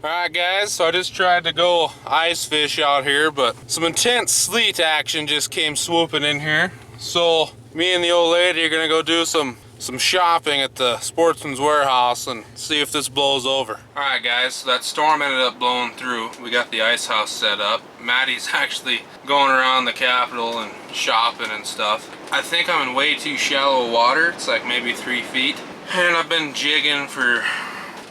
Alright guys, so I just tried to go ice fish out here, but some intense sleet action just came swooping in here. So me and the old lady are gonna go do some shopping at the Sportsman's Warehouse and see if this blows over. Alright guys, so that storm ended up blowing through. We got the ice house set up. Maddie's actually going around the Capitol and shopping and stuff. I think I'm in way too shallow water. It's like maybe 3 feet. And I've been jigging for,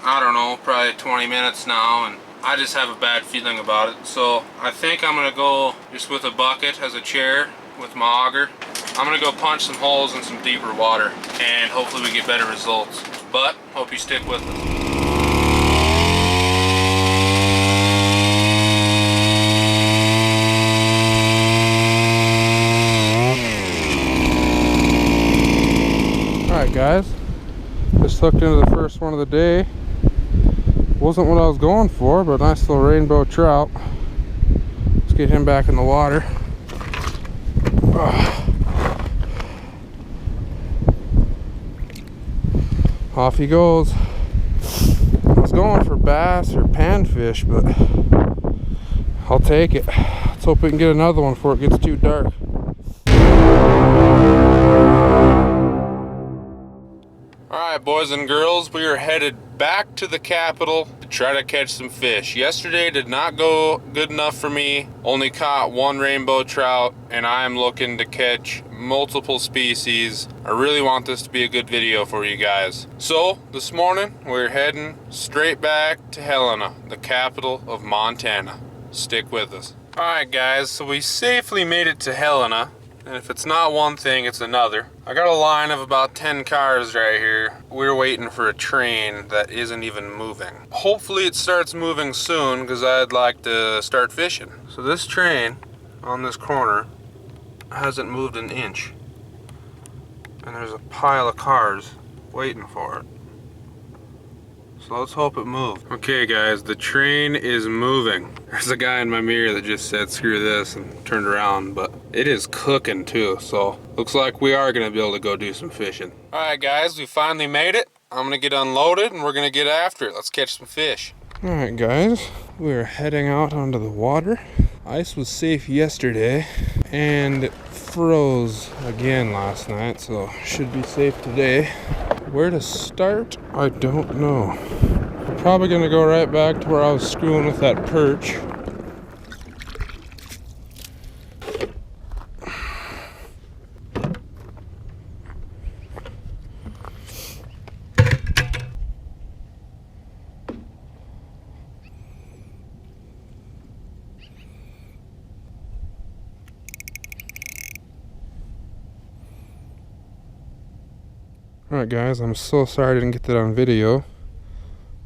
I don't know, probably 20 minutes now, and I just have a bad feeling about it. So I think I'm gonna go just with a bucket as a chair with my auger. I'm gonna go punch some holes in some deeper water and hopefully we get better results. But hope you stick with us. Alright guys, just hooked into the first one of the day. Wasn't what I was going for, but a nice little rainbow trout. Let's get him back in the water. Off he goes. I was going for bass or panfish, but I'll take it. Let's hope we can get another one before it gets too dark. Alright boys and girls, we are headed back to the Capitol to try to catch some fish. Yesterday did not go good enough for me. Only caught one rainbow trout, and I am looking to catch multiple species. I really want this to be a good video for you guys. So this morning we're heading straight back to Helena, the capital of Montana. Stick with us. Alright guys, so we safely made it to Helena. And if it's not one thing, it's another. I got a line of about 10 cars right here. We're waiting for a train that isn't even moving. Hopefully it starts moving soon, because I'd like to start fishing. So this train on this corner hasn't moved an inch. And there's a pile of cars waiting for it. So let's hope it moves. Okay guys, the train is moving. There's a guy in my mirror that just said screw this and turned around, but it is cooking too, so looks like we are gonna be able to go do some fishing. Alright guys, we finally made it. I'm gonna get unloaded and we're gonna get after it. Let's catch some fish. Alright guys, we're heading out onto the water. Ice was safe yesterday and it froze again last night, so should be safe today. Where to start? I don't know. I'm probably gonna go right back to where I was screwing with that perch. Alright guys, I'm so sorry I didn't get that on video.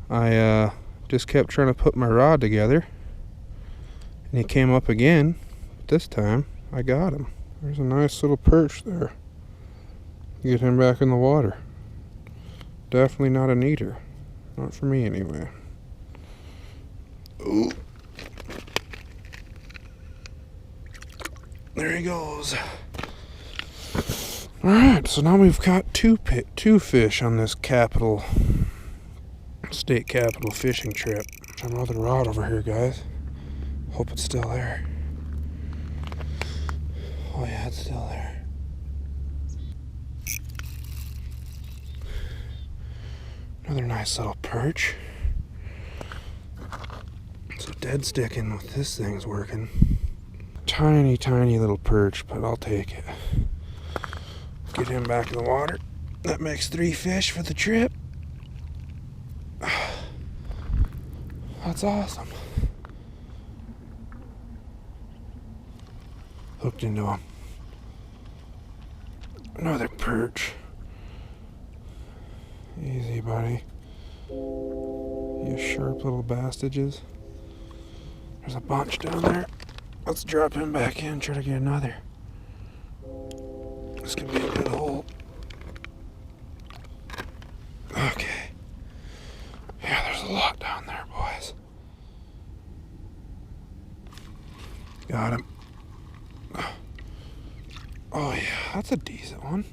I just kept trying to put my rod together and he came up again. This time I got him. There's a nice little perch there. Get him back in the water. Definitely not an eater. Not for me anyway. Ooh. There he goes. Alright, so now we've got two fish on this state capital fishing trip. Another rod over here, guys. Hope it's still there. Oh yeah, it's still there. Another nice little perch. So dead sticking with this thing's working. Tiny, tiny little perch, but I'll take it. Get him back in the water. That makes 3 fish for the trip. That's awesome. Hooked into him. Another perch. Easy, buddy. You sharp little bastages. There's a bunch down there. Let's drop him back in, try to get another. This could be a good hole. Okay. Yeah, there's a lot down there, boys. Got him. Oh yeah. That's a decent one.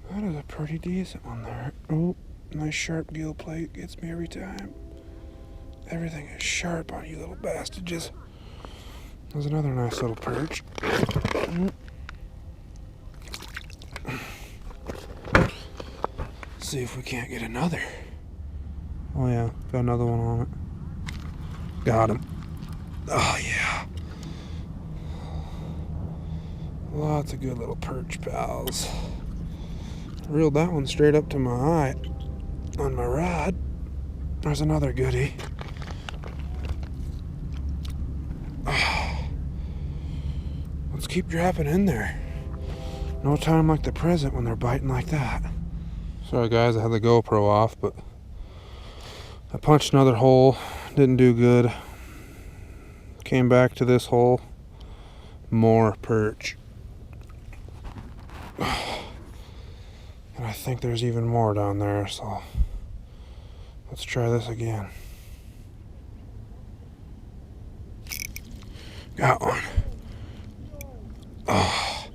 That is a pretty decent one there. Oh, nice sharp gill plate. Gets me every time. Everything is sharp on you little bastages. There's another nice little perch. See if we can't get another. Oh yeah, got another one on it. Got him. Oh yeah. Lots of good little perch, pals. Reeled that one straight up to my eye on my rod. There's another goodie. Let's keep dropping in there. No time like the present when they're biting like that. Sorry guys, I had the GoPro off, but I punched another hole. Didn't do good. Came back to this hole. More perch. And I think there's even more down there, so let's try this again. Got one. Oh,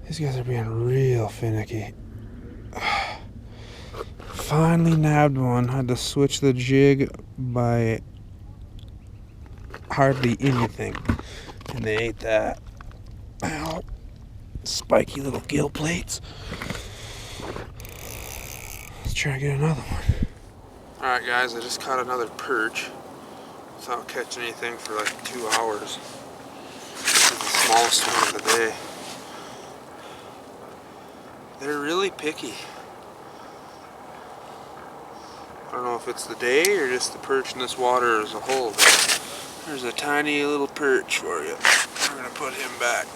these guys are being real finicky. Finally nabbed one. Had to switch the jig by hardly anything, and they ate that. Ow. Spiky little gill plates. Let's try to get another one. Alright guys, I just caught another perch without catching anything for like 2 hours. This is the smallest one of the day. They're really picky. I don't know if it's the day or just the perch in this water as a whole, but there's a tiny little perch for you. We're going to put him back.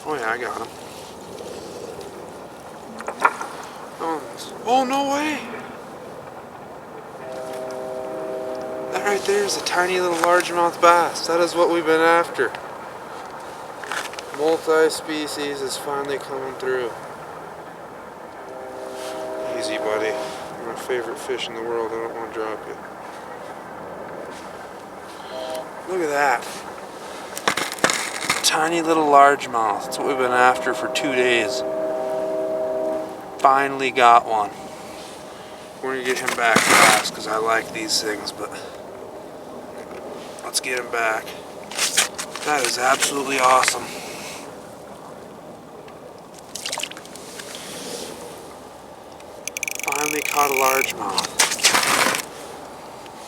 Oh yeah, I got him. Oh, no way! That right there is a tiny little largemouth bass. That is what we've been after. Multi-species is finally coming through. Easy, buddy. You're my favorite fish in the world. I don't want to drop you. Look at that. Tiny little largemouth. That's what we've been after for 2 days. Finally got one. We're gonna get him back fast because I like these things, but let's get him back. That is absolutely awesome. Finally caught a largemouth.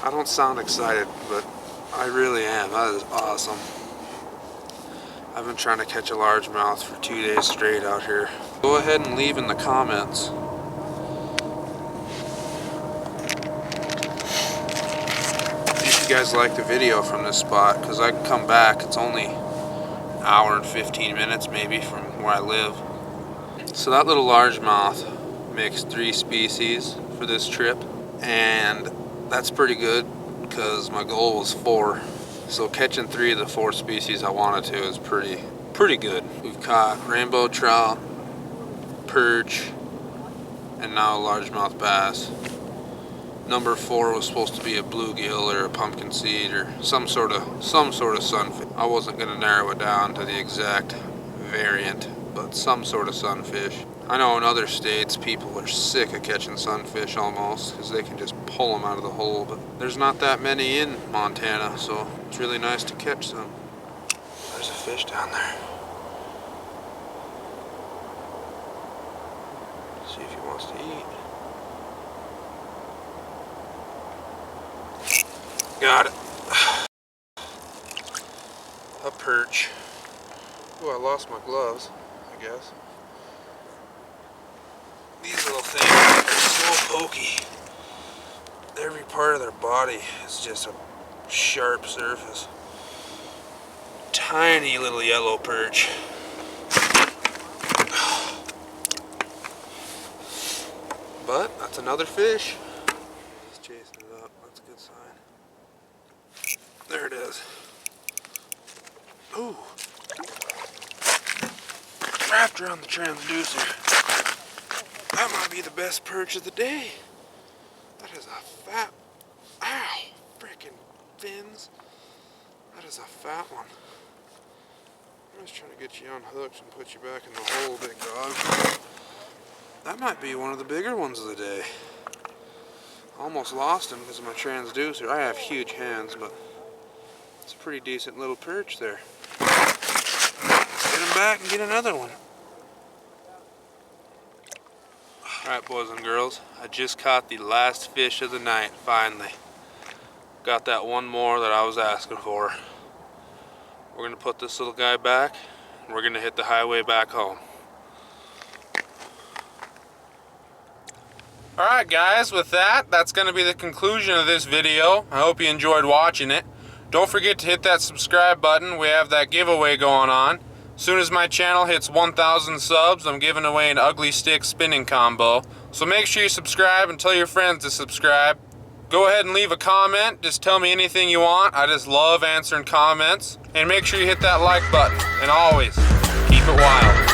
I don't sound excited, but I really am. That is awesome. I've been trying to catch a largemouth for 2 days straight out here. Go ahead and leave in the comments if you guys like the video from this spot, because I can come back. It's only an hour and 15 minutes maybe from where I live. So that little largemouth mixed 3 species for this trip, and that's pretty good because my goal was 4. So catching 3 of the 4 species I wanted to is pretty good. We've caught rainbow trout, perch, and now a largemouth bass. Number 4 was supposed to be a bluegill or a pumpkin seed or some sort of sunfish. I wasn't gonna narrow it down to the exact variant, but some sort of sunfish. I know in other states people are sick of catching sunfish almost because they can just pull them out of the hole, but there's not that many in Montana, so it's really nice to catch some. There's a fish down there. See if he wants to eat. Got it. A perch. Ooh, I lost my gloves, I guess. These little things are so pokey. Every part of their body is just a sharp surface. Tiny little yellow perch. But that's another fish. He's chasing it up. That's a good sign. There it is. Ooh. Wrapped around the transducer. Come might be the best perch of the day. That is a fat, ow, freaking fins. That is a fat one. I'm just trying to get you unhooked and put you back in the hole, big dog. That might be one of the bigger ones of the day. Almost lost him because of my transducer. I have huge hands, but it's a pretty decent little perch there. Get him back and get another one. Alright, boys and girls, I just caught the last fish of the night, finally. Got that one more that I was asking for. We're going to put this little guy back, and we're going to hit the highway back home. Alright guys, with that, that's going to be the conclusion of this video. I hope you enjoyed watching it. Don't forget to hit that subscribe button. We have that giveaway going on. As soon as my channel hits 1,000 subs, I'm giving away an ugly stick spinning combo. So make sure you subscribe and tell your friends to subscribe. Go ahead and leave a comment. Just tell me anything you want. I just love answering comments. And make sure you hit that like button. And always, keep it wild.